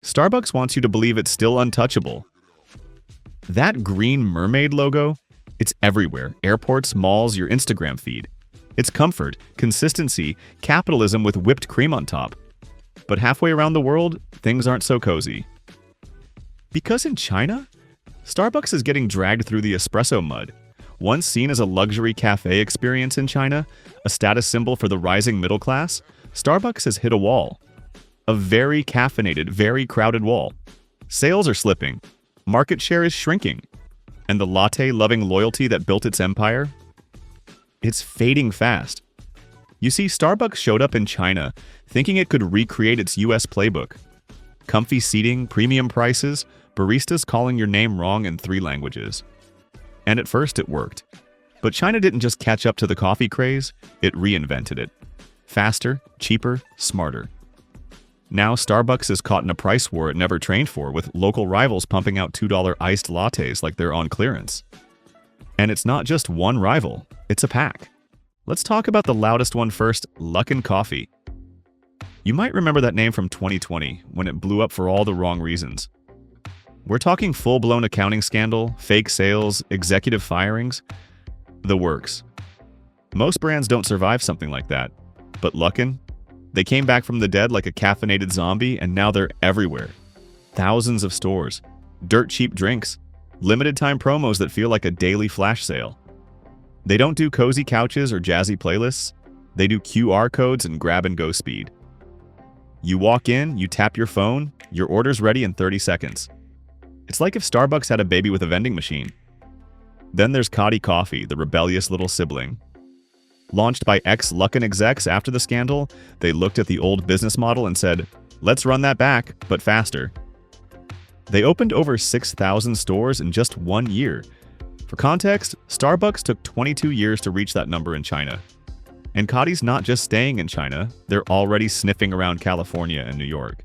Starbucks wants you to believe it's still untouchable. That green mermaid logo, it's everywhere. Airports, malls, your Instagram feed. It's comfort, consistency, capitalism with whipped cream on top. But halfway around the world, things aren't so cozy. Because in China, Starbucks is getting dragged through the espresso mud. Once seen as a luxury cafe experience in China, a status symbol for the rising middle class, Starbucks has hit a wall. A very caffeinated, very crowded wall. Sales are slipping. Market share is shrinking. And the latte-loving loyalty that built its empire? It's fading fast. You see, Starbucks showed up in China thinking it could recreate its US playbook. Comfy seating, premium prices, baristas calling your name wrong in 3 languages. And at first it worked. But China didn't just catch up to the coffee craze, it reinvented it. Faster, cheaper, smarter. Now Starbucks is caught in a price war it never trained for, with local rivals pumping out $2 iced lattes like they're on clearance. And it's not just one rival, it's a pack. Let's talk about the loudest one first, Luckin Coffee. You might remember that name from 2020, when it blew up for all the wrong reasons. We're talking full-blown accounting scandal, fake sales, executive firings, the works. Most brands don't survive something like that, but Luckin? They came back from the dead like a caffeinated zombie, and now they're everywhere. Thousands of stores, dirt cheap drinks, limited time promos that feel like a daily flash sale. They don't do cozy couches or jazzy playlists. They do QR codes and grab-and-go speed. You walk in, you tap your phone, your order's ready in 30 seconds. It's like if Starbucks had a baby with a vending machine. Then there's Kadi Coffee, the rebellious little sibling. Launched by ex-Luckin execs after the scandal, they looked at the old business model and said, let's run that back, but faster. They opened over 6,000 stores in just 1 year. For context, Starbucks took 22 years to reach that number in China. And Kadi's not just staying in China, they're already sniffing around California and New York.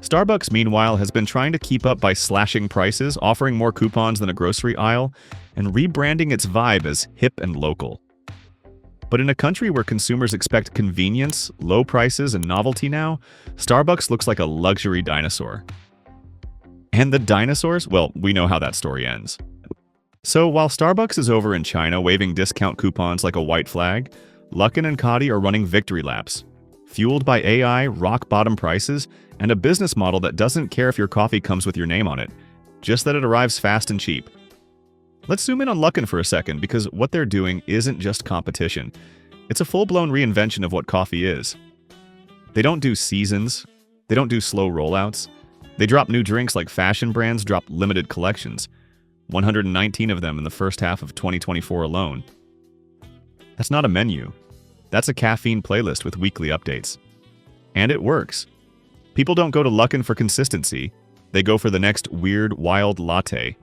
Starbucks, meanwhile, has been trying to keep up by slashing prices, offering more coupons than a grocery aisle, and rebranding its vibe as hip and local. But in a country where consumers expect convenience, low prices, and novelty now, Starbucks looks like a luxury dinosaur. And the dinosaurs? Well, we know how that story ends. So while Starbucks is over in China waving discount coupons like a white flag, Luckin and Kadi are running victory laps, fueled by AI, rock-bottom prices, and a business model that doesn't care if your coffee comes with your name on it, just that it arrives fast and cheap. Let's zoom in on Luckin for a second, because what they're doing isn't just competition. It's a full-blown reinvention of what coffee is. They don't do seasons. They don't do slow rollouts. They drop new drinks like fashion brands drop limited collections. 119 of them in the first half of 2024 alone. That's not a menu. That's a caffeine playlist with weekly updates. And it works. People don't go to Luckin for consistency. They go for the next weird, wild latte.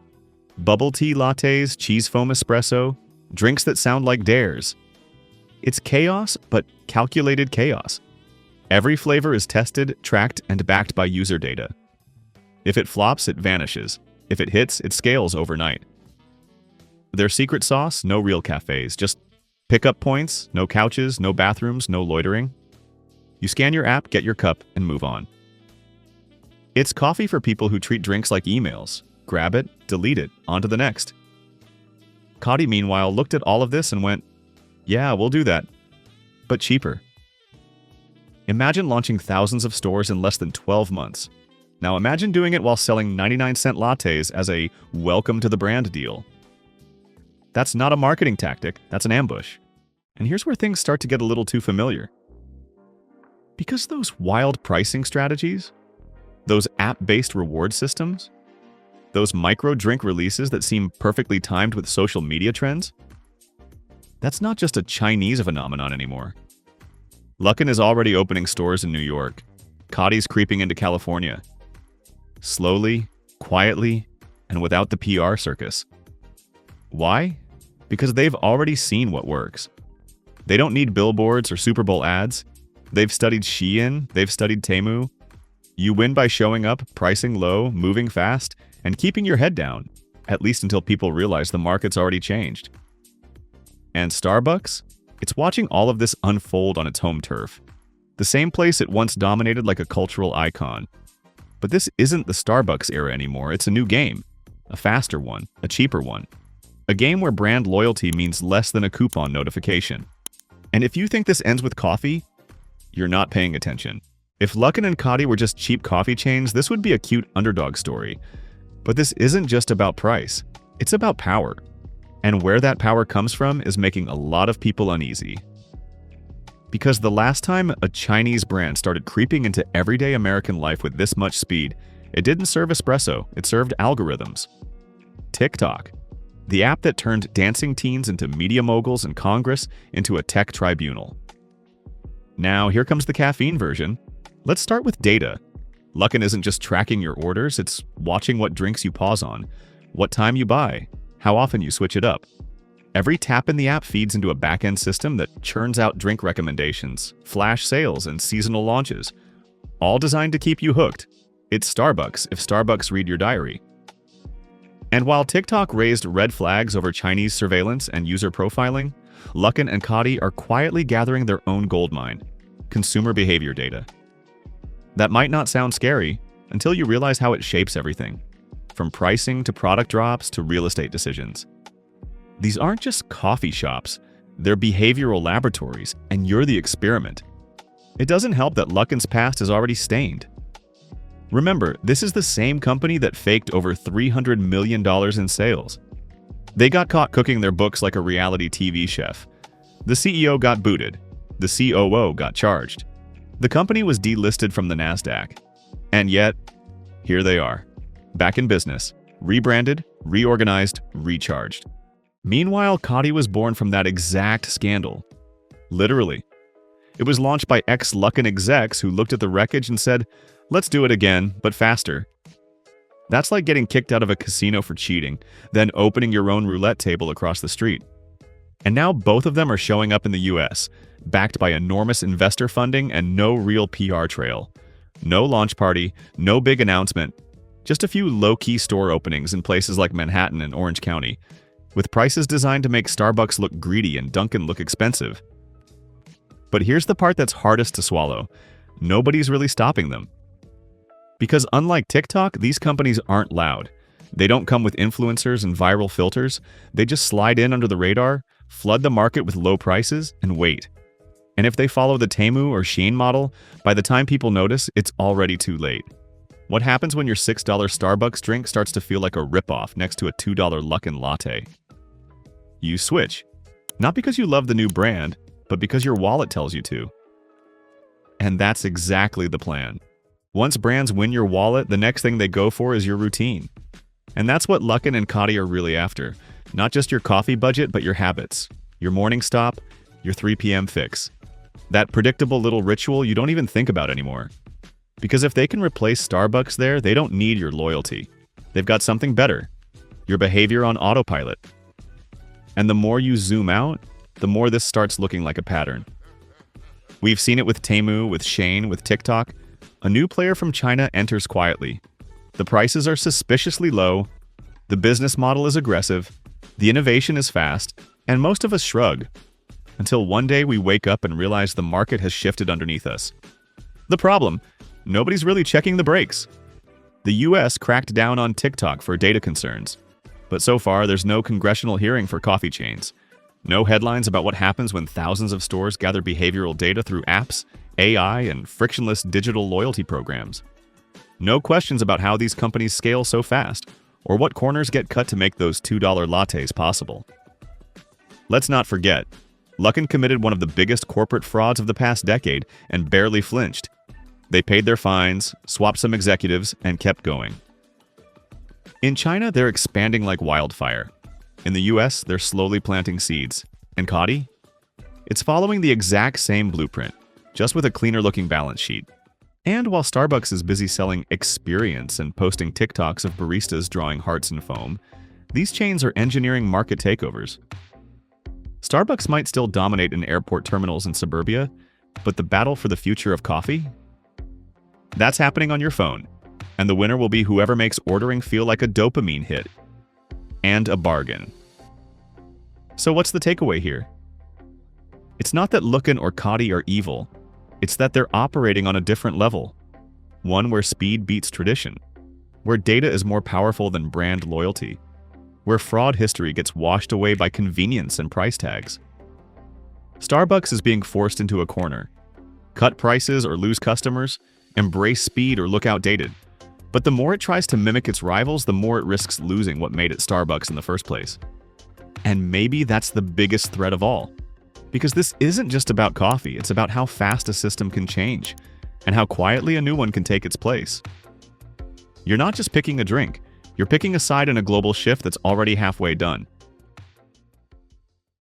Bubble tea lattes, cheese foam espresso, drinks that sound like dares. It's chaos, but calculated chaos. Every flavor is tested, tracked, and backed by user data. If it flops, it vanishes. If it hits, it scales overnight. Their secret sauce? No real cafes, just pickup points, no couches, no bathrooms, no loitering. You scan your app, get your cup, and move on. It's coffee for people who treat drinks like emails. Grab it, delete it, on to the next. Kadi, meanwhile, looked at all of this and went, yeah, we'll do that, but cheaper. Imagine launching thousands of stores in less than 12 months. Now imagine doing it while selling 99-cent lattes as a welcome to the brand deal. That's not a marketing tactic, that's an ambush. And here's where things start to get a little too familiar. Because those wild pricing strategies, those app-based reward systems, those micro-drink releases that seem perfectly timed with social media trends, that's not just a Chinese phenomenon anymore. Luckin is already opening stores in New York. Kadi's creeping into California. Slowly, quietly, and without the PR circus. Why? Because they've already seen what works. They don't need billboards or Super Bowl ads. They've studied Shein, they've studied Temu. You win by showing up, pricing low, moving fast, and keeping your head down, at least until people realize the market's already changed. And Starbucks? It's watching all of this unfold on its home turf. The same place it once dominated like a cultural icon. But this isn't the Starbucks era anymore. It's a new game. A faster one, a cheaper one. A game where brand loyalty means less than a coupon notification. And if you think this ends with coffee, you're not paying attention. If Luckin and Cotti were just cheap coffee chains, this would be a cute underdog story. But this isn't just about price. It's about power. And where that power comes from is making a lot of people uneasy. Because the last time a Chinese brand started creeping into everyday American life with this much speed, it didn't serve espresso, it served algorithms. TikTok, the app that turned dancing teens into media moguls and Congress into a tech tribunal. Now, here comes the caffeine version. Let's start with data. Luckin isn't just tracking your orders, it's watching what drinks you pause on, what time you buy, how often you switch it up. Every tap in the app feeds into a back-end system that churns out drink recommendations, flash sales, and seasonal launches, all designed to keep you hooked. It's Starbucks if Starbucks read your diary. And while TikTok raised red flags over Chinese surveillance and user profiling, Luckin and Cotti are quietly gathering their own goldmine, consumer behavior data. That might not sound scary until you realize how it shapes everything, from pricing to product drops to real estate decisions. These aren't just coffee shops, they're behavioral laboratories, and you're the experiment. It doesn't help that Luckin's past is already stained. Remember, this is the same company that faked over $300 million in sales. They got caught cooking their books like a reality TV chef. The CEO got booted. The COO got charged. The company was delisted from the NASDAQ. And yet, here they are, back in business, rebranded, reorganized, recharged. Meanwhile, Cotti was born from that exact scandal. Literally. It was launched by ex-Luckin execs who looked at the wreckage and said, "Let's do it again, but faster." That's like getting kicked out of a casino for cheating, then opening your own roulette table across the street. And now both of them are showing up in the US, backed by enormous investor funding and no real PR trail. No launch party, no big announcement, just a few low-key store openings in places like Manhattan and Orange County, with prices designed to make Starbucks look greedy and Dunkin' look expensive. But here's the part that's hardest to swallow. Nobody's really stopping them. Because unlike TikTok, these companies aren't loud. They don't come with influencers and viral filters. They just slide in under the radar, flood the market with low prices, and wait. And if they follow the Temu or Shein model, by the time people notice, it's already too late. What happens when your $6 Starbucks drink starts to feel like a ripoff next to a $2 Luckin latte? You switch. Not because you love the new brand, but because your wallet tells you to. And that's exactly the plan. Once brands win your wallet, the next thing they go for is your routine. And that's what Luckin and Cotti are really after. Not just your coffee budget, but your habits. Your morning stop, your 3 p.m. fix. That predictable little ritual you don't even think about anymore. Because if they can replace Starbucks there, they don't need your loyalty. They've got something better. Your behavior on autopilot. And the more you zoom out, the more this starts looking like a pattern. We've seen it with Temu, with Shein, with TikTok. A new player from China enters quietly. The prices are suspiciously low, the business model is aggressive, the innovation is fast, and most of us shrug. Until one day we wake up and realize the market has shifted underneath us. The problem? Nobody's really checking the brakes. The US cracked down on TikTok for data concerns. But so far, there's no congressional hearing for coffee chains. No headlines about what happens when thousands of stores gather behavioral data through apps, AI, and frictionless digital loyalty programs. No questions about how these companies scale so fast, or what corners get cut to make those $2 lattes possible. Let's not forget, Luckin committed one of the biggest corporate frauds of the past decade and barely flinched. They paid their fines, swapped some executives, and kept going. In China, they're expanding like wildfire. In the US, they're slowly planting seeds. And Cotti? It's following the exact same blueprint, just with a cleaner-looking balance sheet. And while Starbucks is busy selling experience and posting TikToks of baristas drawing hearts and foam, these chains are engineering market takeovers. Starbucks might still dominate in airport terminals in suburbia, but the battle for the future of coffee? That's happening on your phone, and the winner will be whoever makes ordering feel like a dopamine hit. And a bargain. So what's the takeaway here? It's not that Luckin or Cotti are evil. It's that they're operating on a different level. one where speed beats tradition, where data is more powerful than brand loyalty, where fraud history gets washed away by convenience and price tags. Starbucks is being forced into a corner. Cut prices or lose customers, embrace speed or look outdated. But the more it tries to mimic its rivals, the more it risks losing what made it Starbucks in the first place. And maybe that's the biggest threat of all. Because this isn't just about coffee, it's about how fast a system can change, and how quietly a new one can take its place. You're not just picking a drink, you're picking a side in a global shift that's already halfway done.